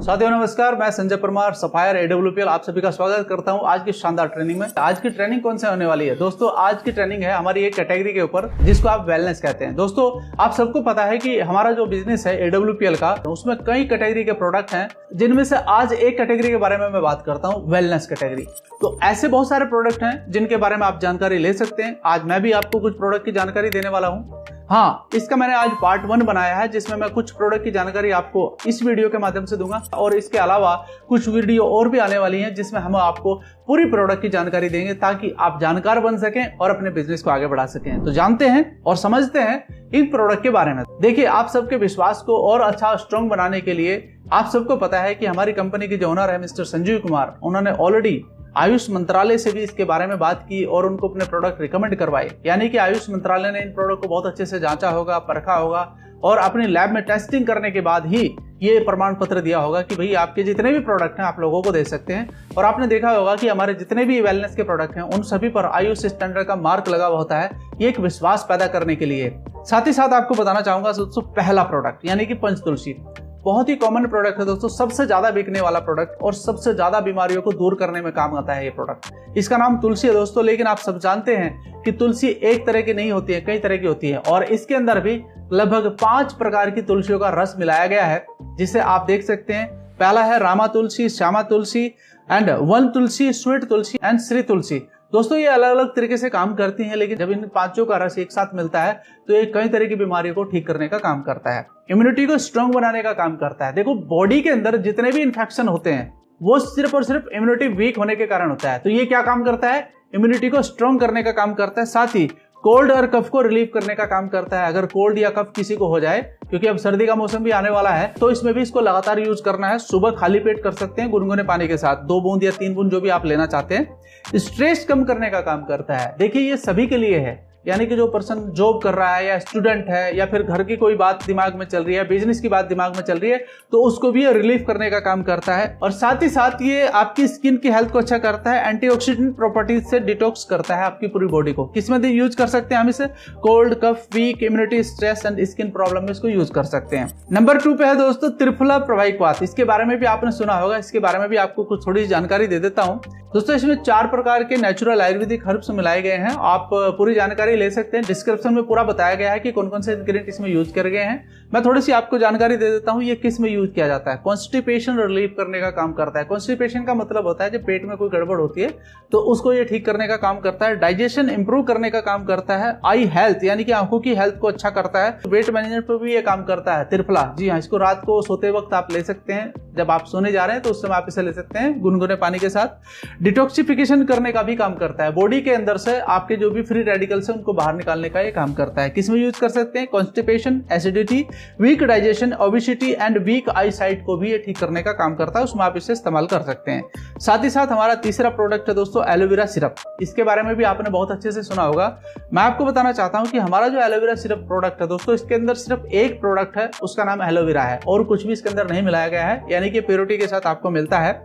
साथियों नमस्कार, मैं संजय परमार सफायर AWPL आप सभी का स्वागत करता हूं आज की शानदार ट्रेनिंग में। आज की ट्रेनिंग कौन से होने वाली है दोस्तों? आज की ट्रेनिंग है हमारी एक कैटेगरी के ऊपर जिसको आप वेलनेस कहते हैं। दोस्तों आप सबको पता है कि हमारा जो बिजनेस है AWPL का, उसमें कई कैटेगरी के प्रोडक्ट हैं, जिनमें से आज एक कैटेगरी के बारे में मैं बात करता हूँ, वेलनेस कैटेगरी। तो ऐसे बहुत सारे प्रोडक्ट हैं जिनके बारे में आप जानकारी ले सकते हैं। आज मैं भी आपको कुछ प्रोडक्ट की जानकारी देने वाला हूँ। हाँ, इसका मैंने आज पार्ट 1 बनाया है जिसमें मैं कुछ प्रोडक्ट की जानकारी आपको इस वीडियो के माध्यम से दूंगा, और इसके अलावा कुछ वीडियो और भी आने वाली हैं जिसमें हम आपको पूरी प्रोडक्ट की जानकारी देंगे ताकि आप जानकार बन सकें और अपने बिजनेस को आगे बढ़ा सकें। तो जानते हैं और समझते हैं इन प्रोडक्ट के बारे में। देखिए, आप सबके विश्वास को और अच्छा स्ट्रॉन्ग बनाने के लिए आप सबको पता है कि हमारी कंपनी के जो ओनर है मिस्टर संजीव कुमार, उन्होंने ऑलरेडी आयुष मंत्रालय से भी इसके बारे में बात की और उनको अपने प्रोडक्ट रिकमेंड करवाए। यानी कि आयुष मंत्रालय ने इन प्रोडक्ट को बहुत अच्छे से जांचा होगा, परखा होगा और अपनी लैब में टेस्टिंग करने के बाद ही ये प्रमाण पत्र दिया होगा कि भाई आपके जितने भी प्रोडक्ट हैं आप लोगों को दे सकते हैं। और आपने देखा होगा कि हमारे जितने भी वेलनेस के प्रोडक्ट हैं उन सभी पर आयुष स्टैंडर्ड का मार्क लगा हुआ होता है, ये एक विश्वास पैदा करने के लिए। साथ ही साथ आपको बताना चाहूंगा दोस्तों, पहला प्रोडक्ट यानी कि पंचतुलसी बहुत ही कॉमन प्रोडक्ट है दोस्तों, सबसे ज्यादा बिकने वाला प्रोडक्ट और सबसे ज्यादा बीमारियों को दूर करने में काम आता है ये प्रोडक्ट। इसका नाम तुलसी है दोस्तों, लेकिन आप सब जानते हैं कि तुलसी एक तरह की नहीं होती है, कई तरह की होती है। और इसके अंदर भी लगभग 5 प्रकार की तुलसियों का रस मिलाया गया है, जिसे आप देख सकते हैं। पहला है रामा तुलसी, श्यामा तुलसी एंड वन तुलसी, स्वीट तुलसी एंड श्री तुलसी। दोस्तों ये अलग अलग तरीके से काम करती हैं, लेकिन जब इन 5 का रस एक साथ मिलता है तो ये कई तरह की बीमारियों को ठीक करने का काम करता है, इम्यूनिटी को स्ट्रांग बनाने का काम करता है। देखो, बॉडी के अंदर जितने भी इन्फेक्शन होते हैं वो सिर्फ और सिर्फ इम्यूनिटी वीक होने के कारण होता है। तो ये क्या काम करता है? इम्यूनिटी को स्ट्रांग करने का काम करता है, साथ ही कोल्ड और कफ को रिलीव करने का काम करता है। अगर कोल्ड या कफ किसी को हो जाए, क्योंकि अब सर्दी का मौसम भी आने वाला है, तो इसमें भी इसको लगातार यूज करना है। सुबह खाली पेट कर सकते हैं गुनगुने पानी के साथ, 2 बूंद या 3 बूंद जो भी आप लेना चाहते हैं। स्ट्रेस कम करने का काम करता है। देखिए ये सभी के लिए है, यानी कि जो पर्सन जॉब कर रहा है या स्टूडेंट है या फिर घर की कोई बात दिमाग में चल रही है, बिजनेस की बात दिमाग में चल रही है, तो उसको भी ये रिलीफ करने का काम करता है। और साथ ही साथ ये आपकी स्किन की हेल्थ को अच्छा करता है, एंटीऑक्सीडेंट प्रॉपर्टीज से डिटॉक्स करता है आपकी पूरी बॉडी को। किसमें यूज कर सकते हैं हम इसे? Cold, cough, weak immunity, stress and skin problem में इसको यूज कर सकते हैं। नंबर 2 पे है दोस्तों त्रिफला प्रवाहिकवात। इसके बारे में भी आपने सुना होगा, इसके बारे में भी आपको कुछ थोड़ी जानकारी दे देता हूँ दोस्तों। इसमें 4 प्रकार के नेचुरल आयुर्वेदिक हर्ब्स मिलाए गए हैं। आप पूरी जानकारी ले सकते हैं, डिस्क्रिप्शन में पूरा बताया गया है कि कौन कौन से इंग्रेडिएंट इसमें यूज कर गए हैं। मैं थोड़ी सी आपको जानकारी दे देता हूँ ये किस में यूज किया जाता है। कॉन्स्टिपेशन रिलीव करने का काम करता है। कॉन्स्टिपेशन का मतलब होता है जब पेट में कोई गड़बड़ होती है तो उसको ये ठीक करने का काम करता है। डाइजेशन इंप्रूव करने का काम करता है। आई हेल्थ यानी कि आंखों की हेल्थ को अच्छा करता है। वेट मैनेजमेंट पर भी ये काम करता है त्रिफला। जी हाँ, इसको रात को सोते वक्त आप ले सकते हैं, जब आप सोने जा रहे हैं तो उस समय आप इसे ले सकते हैं गुनगुने पानी के साथ। डिटॉक्सिफिकेशन करने का भी काम करता है। बॉडी के अंदर से आपके जो भी फ्री रेडिकल्स हैं उनको बाहर निकालने का ये काम करता है। किसमें यूज कर सकते हैं? Constipation, acidity, weak digestion, obesity and weak eyesight को भी ये ठीक करने का काम करता है, उसमें आप इसे इस्तेमाल कर सकते हैं। साथ ही साथ हमारा तीसरा प्रोडक्ट है दोस्तों एलोवेरा सिरप। इसके बारे में भी आपने बहुत अच्छे से सुना होगा। मैं आपको बताना चाहता हूं कि हमारा जो एलोवेरा सिरप प्रोडक्ट है दोस्तों, इसके अंदर सिर्फ एक प्रोडक्ट है, उसका नाम एलोवेरा है और कुछ भी इसके अंदर नहीं मिलाया गया है, यानी कि प्योरिटी के साथ आपको मिलता है।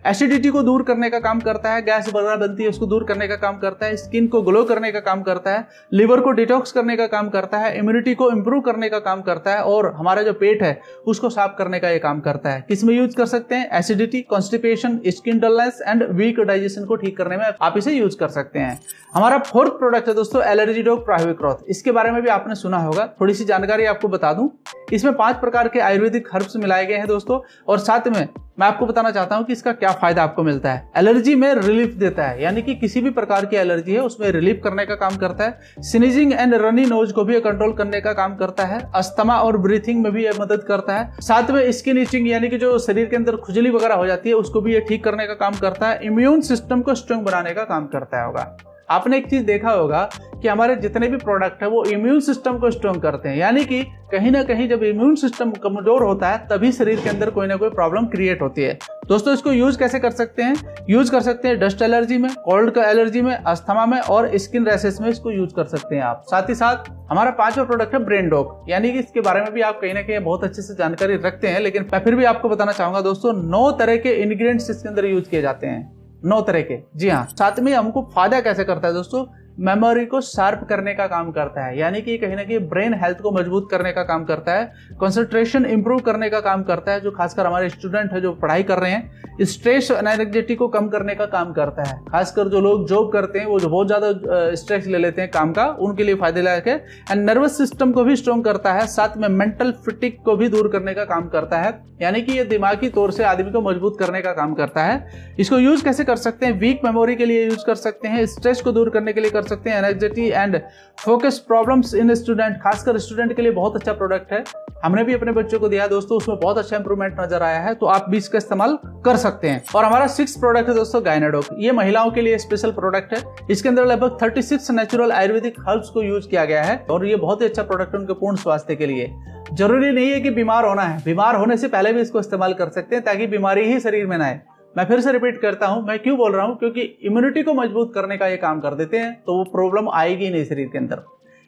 एसिडिटी को दूर करने का काम करता है, गैस वगैरह बनती है उसको दूर करने का काम करता है, स्किन को ग्लो करने का काम करता है, लिवर को डिटॉक्स करने का काम करता है, इम्यूनिटी को इंप्रूव करने का काम करता है और हमारा जो पेट है उसको साफ करने का ये काम करता है। किसमें यूज कर सकते हैं? Acidity, constipation, skin dullness and weak digestion को ठीक करने में आप इसे यूज कर सकते हैं। हमारा 4th प्रोडक्ट है दोस्तों एलर्जी डॉग प्राइविक्रॉथ। इसके बारे में भी आपने सुना होगा, थोड़ी सी जानकारी आपको बता दूं। इसमें 5 प्रकार के आयुर्वेदिक हर्ब्स मिलाए गए हैं दोस्तों, और साथ में मैं आपको बताना चाहता हूं कि इसका क्या फायदा आपको मिलता है। एलर्जी में रिलीफ देता है, यानी कि किसी भी प्रकार की एलर्जी है उसमें रिलीफ करने का काम करता है। स्नीजिंग एंड रनी नोज को भी कंट्रोल करने का काम करता है। अस्थमा और ब्रीथिंग में भी यह मदद करता है। साथ में स्किन इचिंग यानी कि जो शरीर के अंदर खुजली वगैरह हो जाती है उसको भी ये ठीक करने का काम करता है। इम्यून सिस्टम को स्ट्रांग बनाने का काम करता होगा। आपने एक चीज देखा होगा कि हमारे जितने भी प्रोडक्ट है वो इम्यून सिस्टम को स्ट्रांग करते हैं, यानी कि कहीं ना कहीं जब इम्यून सिस्टम कमजोर होता है तभी शरीर के अंदर कोई ना कोई प्रॉब्लम क्रिएट होती है। दोस्तों इसको यूज कैसे कर सकते हैं? यूज कर सकते हैं डस्ट एलर्जी में, कोल्ड का एलर्जी में, अस्थमा में और स्किन रैशेस में इसको यूज कर सकते हैं आप। साथ ही साथ हमारा 5वां प्रोडक्ट है ब्रेन डॉग, यानी कि इसके बारे में भी आप कहीं ना कहीं बहुत अच्छे से जानकारी रखते हैं, लेकिन मैं फिर भी आपको बताना चाहूंगा दोस्तों 9 तरह के इंग्रेडिएंट्स इसके अंदर यूज किए जाते हैं। 9 तरह के। जी हाँ, साथ में हमको फायदा कैसे करता है दोस्तों? मेमोरी को शार्प करने का काम करता है, यानी कि कहीं ना कहीं ब्रेन हेल्थ को मजबूत करने का काम करता है, कंसंट्रेशन इंप्रूव करने का काम करता है, जो खासकर हमारे स्टूडेंट है जो पढ़ाई कर रहे हैं, स्ट्रेस एंड एंग्जाइटी को कम करने का काम करता है। खासकर जो लोग जॉब करते हैं वो जो बहुत ज्यादा स्ट्रेस ले लेते हैं काम का, उनके लिए फायदेदायक है। एंड नर्वस सिस्टम को भी स्ट्रॉन्ग करता है, साथ में मेंटल फिटिक को भी दूर करने का काम करता है, यानी कि ये दिमागी तौर से आदमी को मजबूत करने का काम करता है। इसको यूज कैसे कर सकते हैं? वीक मेमोरी के लिए यूज कर सकते हैं, स्ट्रेस को दूर करने के लिए कर सकते हैं, anxiety and focus problems in student, खासकर स्टूडेंट के लिए बहुत अच्छा प्रोडक्ट है। हमने भी अपने बच्चों को दिया दोस्तों, उसमें बहुत अच्छा इंप्रूवमेंट नजर आया है, तो आप भी इसका इस्तेमाल कर सकते हैं। और हमारा 6th प्रोडक्ट है दोस्तों गायनाडोक। ये महिलाओं के लिए स्पेशल प्रोडक्ट है। इसके अंदर लगभग 36 नेचुरल आयुर्वेदिक हर्ब्स को यूज किया गया है और ये बहुत ही अच्छा प्रोडक्ट है उनके पूर्ण स्वास्थ्य के लिए। जरूरी नहीं है कि बीमार होना है, बीमार होने से पहले भी इसको इस्तेमाल कर सकते हैं ताकि बीमारी ही शरीर में ना आए। मैं फिर से रिपीट करता हूं, मैं क्यों बोल रहा हूं, क्योंकि इम्यूनिटी को मजबूत करने का ये काम कर देते हैं, तो वो प्रॉब्लम आएगी नहीं शरीर के अंदर।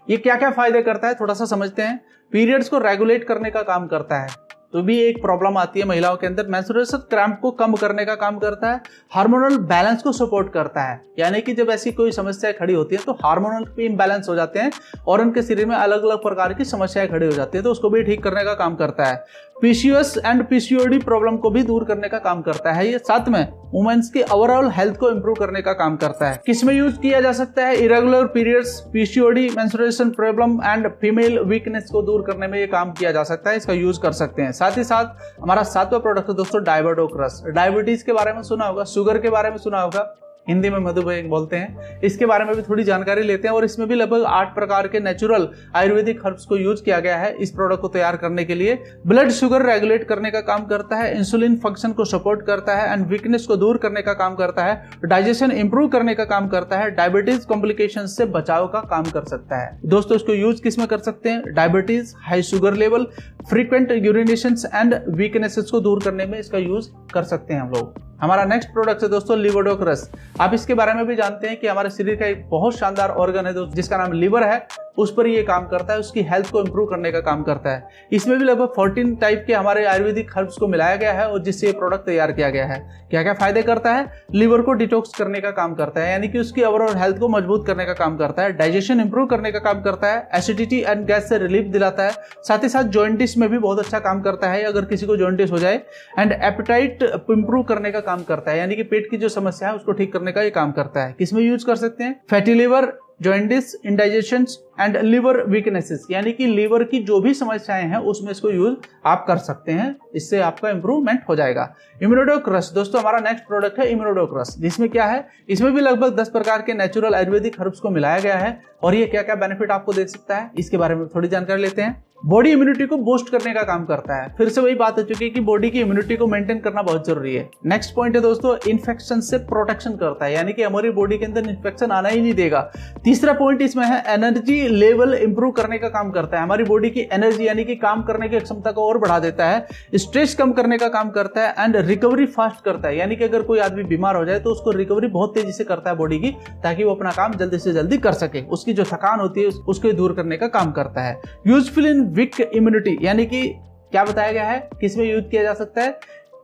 ये क्या क्या फायदे करता है थोड़ा सा समझते हैं। पीरियड्स को रेगुलेट करने का काम करता है, तो भी एक प्रॉब्लम आती है महिलाओं के अंदर। मेंस्ट्रुएशन क्रैम्प को कम करने का काम करता है, हार्मोनल बैलेंस को सपोर्ट करता है, यानी कि जब ऐसी कोई समस्या खड़ी होती है तो हार्मोनल भी इम्बैलेंस हो जाते हैं और उनके शरीर में अलग अलग प्रकार की समस्याएं खड़ी हो जाती है, तो उसको भी ठीक करने का काम करता है। पीसीओएस एंड पीसीओडी प्रॉब्लम को भी दूर करने का काम करता है ये, साथ में वुमेन्स की ओवरऑल हेल्थ को इंप्रूव करने का काम करता है। किसमें यूज किया जा सकता है? Irregular periods, PCOD, menstruation problem and female weakness को दूर करने में ये काम किया जा सकता है, इसका यूज कर सकते हैं। साथ ही साथ हमारा 7वां प्रोडक्ट है दोस्तों डायबिटोक रस। डायबिटीज के बारे में सुना होगा, शुगर के बारे में सुना होगा, हिंदी में मधुमेह बोलते हैं। इसके बारे में भी थोड़ी जानकारी लेते हैं और इसमें भी लगभग 8 प्रकार के नेचुरल आयुर्वेदिक हर्ब्स को यूज किया गया है इस प्रोडक्ट को तैयार करने के लिए। ब्लड शुगर रेगुलेट करने का काम करता है, इंसुलिन फंक्शन को सपोर्ट करता है एंड वीकनेस को दूर करने का काम करता है, डाइजेशन इंप्रूव करने का काम करता है, डायबिटीज कॉम्प्लिकेशन से बचाव का काम कर सकता है। दोस्तों इसको यूज किस में कर सकते हैं? Diabetes, high sugar level, frequent urinations and weaknesses को दूर करने में इसका यूज कर सकते हैं हम लोग। हमारा नेक्स्ट प्रोडक्ट है दोस्तों लिवोडोक रस। आप इसके बारे में भी जानते हैं कि हमारे शरीर का एक बहुत शानदार ऑर्गन है दोस्तों जिसका नाम लिवर है, उस पर ये काम करता है, उसकी हेल्थ को इंप्रूव करने का काम करता है। इसमें भी लगभग 14 टाइप के हमारे आयुर्वेदिक हर्ब्स को मिलाया गया है और जिससे ये प्रोडक्ट तैयार किया गया है। क्या क्या फायदे करता है? लिवर को डिटॉक्स करने का काम करता है, यानी कि उसकी ओवरऑल हेल्थ को मजबूत करने का काम करता है, डाइजेशन इंप्रूव करने का काम करता है, एसिडिटी एंड गैस से रिलीफ दिलाता है, साथ ही साथ जॉइंटिस में भी बहुत अच्छा काम करता है अगर किसी को जॉइंटिस हो जाए, एंड एपेटाइट इंप्रूव करने का काम करता है, यानी कि पेट की जो समस्या है उसको ठीक करने का ये काम करता है। किसमें यूज कर सकते हैं? Fatty liver, jaundice, indigestion and liver weaknesses, यानी कि लीवर की जो भी समस्याएं हैं उसमें इसको यूज आप कर सकते हैं, इससे आपका इंप्रूवमेंट हो जाएगा। इम्यूनोडोक रस दोस्तों हमारा नेक्स्ट प्रोडक्ट है इम्यूनोडोक रस, जिसमें क्या है? इसमें भी लगभग 10 प्रकार के नेचुरल आयुर्वेदिक हर्ब्स को मिलाया गया है और ये क्या क्या बेनिफिट आपको दे सकता है इसके बारे में थोड़ी जानकारी लेते हैं। बॉडी इम्यूनिटी को बूस्ट करने का काम करता है, फिर से वही बात हो चुकी है कि बॉडी की इम्यूनिटी को मेंटेन करना बहुत जरूरी है। नेक्स्ट पॉइंट है दोस्तों इन्फेक्शन से प्रोटेक्शन करता है, यानी कि हमारी बॉडी के अंदर इन्फेक्शन आना ही नहीं देगा। तीसरा पॉइंट इसमें है एनर्जी लेवल इंप्रूव करने का काम करता है, हमारी बॉडी की एनर्जी यानी कि काम करने की क्षमता को और बढ़ा देता है, स्ट्रेस कम करने का काम करता है एंड रिकवरी फास्ट करता है, यानी कि अगर कोई आदमी बीमार हो जाए तो उसको रिकवरी बहुत तेजी से करता है बॉडी की, ताकि वो अपना काम जल्दी से जल्दी कर सके, उसकी जो थकान होती है उसको दूर करने का काम करता है। यूजफुल इन वीक इम्यूनिटी, यानी कि क्या बताया गया है किसमें यूज किया जा सकता है?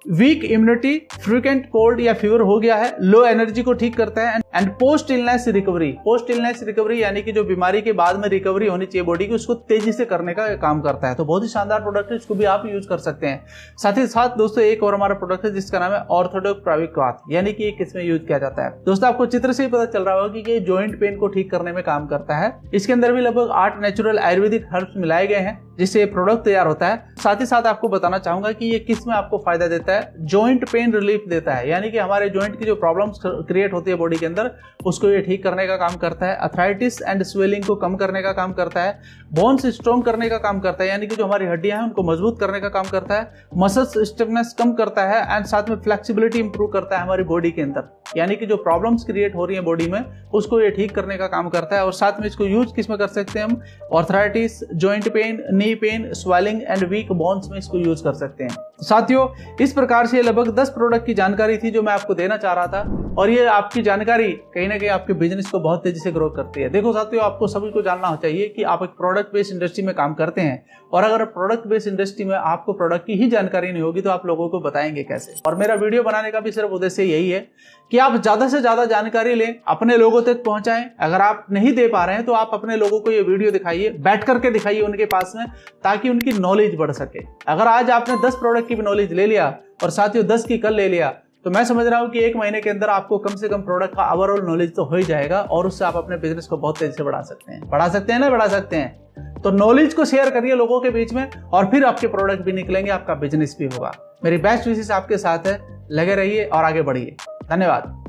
वीक इम्यूनिटी, फ्रीक्वेंट कोल्ड या फीवर हो गया है, लो एनर्जी को ठीक करता है and post illness recovery. Post illness recovery यानी कि जो बीमारी के बाद में रिकवरी होनी चाहिए बॉडी की उसको तेजी से करने का काम करता है। तो बहुत ही शानदार प्रोडक्ट है, इसको भी आप यूज कर सकते हैं। साथ ही साथ दोस्तों एक और हमारा प्रोडक्ट है जिसका नाम है ऑर्थोडॉक्स प्राविक्वात, यानी कि किसमें यूज किया जाता है? दोस्तों आपको चित्र से ही पता चल रहा होगा कि ये जॉइंट पेन को ठीक करने में काम करता है। इसके अंदर भी लगभग 8 नेचुरल आयुर्वेदिक हर्ब्स मिलाए गए हैं जिससे ये प्रोडक्ट तैयार होता है। साथ ही साथ आपको बताना चाहूंगा कि ये किस में आपको फायदा देता है? जॉइंट पेन रिलीफ देता है, यानी कि हमारे जॉइंट की जो प्रॉब्लम्स क्रिएट होती है बॉडी के अंदर उसको ये ठीक करने का काम करता है। अर्थराइटिस एंड स्वेलिंग को कम करने का काम करता है, बोन्स स्ट्रॉन्ग करने का काम करता है, यानी कि जो हमारी हड्डियां हैं उनको मजबूत करने का काम करता है, मसल्स स्टिफनेस कम करता है एंड साथ में फ्लेक्सिबिलिटी इंप्रूव करता है हमारी बॉडी के अंदर, यानी कि जो प्रॉब्लम्स क्रिएट हो रही है बॉडी में उसको ये ठीक करने का काम करता है। और साथ में इसको यूज किस में कर सकते हैं हम? Arthritis, joint pain, knee pain, swelling and weak bones में इसको यूज कर सकते हैं। साथियों इस प्रकार से लगभग 10 प्रोडक्ट की जानकारी थी जो मैं आपको देना चाह रहा था, और ये आपकी जानकारी कहीं ना कहीं आपके बिजनेस को बहुत तेजी से ग्रो करती है। देखो साथियों आपको सभी को जानना चाहिए कि आप एक प्रोडक्ट बेस्ड इंडस्ट्री में काम करते हैं, और अगर प्रोडक्ट बेस्ड इंडस्ट्री में आपको प्रोडक्ट की ही जानकारी नहीं होगी तो आप लोगों को बताएंगे कैसे। और मेरा वीडियो बनाने का भी सिर्फ उद्देश्य यही है कि कि आप ज्यादा से ज्यादा जानकारी लें, अपने लोगों तक पहुंचाएं। अगर आप नहीं दे पा रहे हैं तो आप अपने लोगों को ये वीडियो दिखाइए, बैठ करके दिखाइए उनके पास में, ताकि उनकी नॉलेज बढ़ सके। अगर आज आपने 10 प्रोडक्ट की भी नॉलेज ले लिया और साथियों 10 की कल ले लिया, तो मैं समझ रहा हूं कि 1 महीने के अंदर आपको कम से कम प्रोडक्ट का ओवरऑल नॉलेज तो हो ही जाएगा और उससे आप अपने बिजनेस को बहुत तेजी से बढ़ा सकते हैं। बढ़ा सकते हैं ना, बढ़ा सकते हैं। तो नॉलेज को शेयर करिए लोगों के बीच में और फिर आपके प्रोडक्ट भी निकलेंगे, आपका बिजनेस भी होगा। मेरी बेस्ट विशेष आपके साथ है, लगे रहिए और आगे बढ़िए। धन्यवाद।